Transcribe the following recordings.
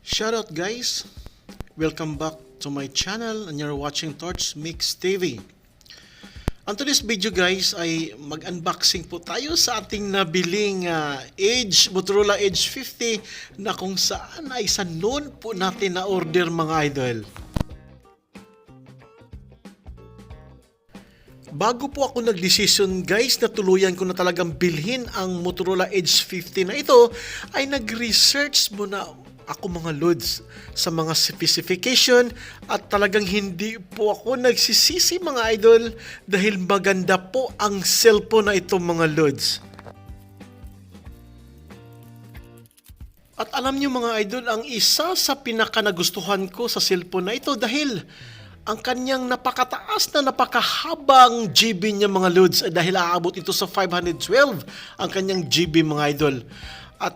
Shoutout guys! Welcome back to my channel and you're watching Torch Mix TV. On today's video guys ay mag-unboxing po tayo sa ating nabiling Motorola Edge 50 na kung saan ay sa noon po natin na order mga idol. Bago po ako nag-decision guys na tuluyan ko na talagang bilhin ang Motorola Edge 50 na ito, ay nag-research muna ako mga lods sa mga specification at talagang hindi po ako nagsisisi mga idol dahil maganda po ang cellphone na ito mga lods. At alam niyo mga idol, ang isa sa pinaka nagustuhan ko sa cellphone na ito dahil ang kanyang napakataas na napakahabang GB niya mga lods dahil aabot ito sa 512 ang kanyang GB mga idol. At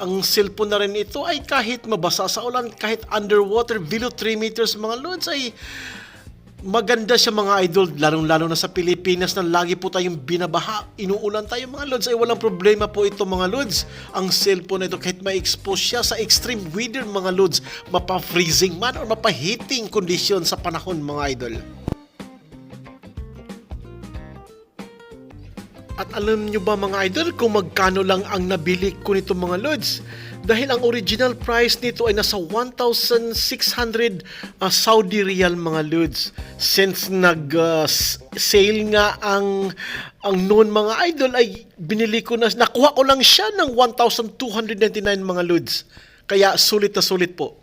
ang cellphone na rin ito ay kahit mabasa sa ulan, kahit underwater below 3 meters mga lods ay maganda siya mga idol, lalong-lalo na sa Pilipinas na lagi po tayong binabaha, inuulan tayo mga lods, ay walang problema po ito mga lods. Ang cellphone na ito kahit ma-expose siya sa extreme weather mga lods, mapa-freezing man o mapa-heating condition sa panahon mga idol. At alam nyo ba mga idol kung magkano lang ang nabili ko nito mga lods? Dahil ang original price nito ay nasa 1,600 Saudi Riyal mga lods. Since nag-sale nga ang noon mga idol ay binili ko na, nakuha ko lang siya ng 1,299 mga lods. Kaya sulit na sulit po.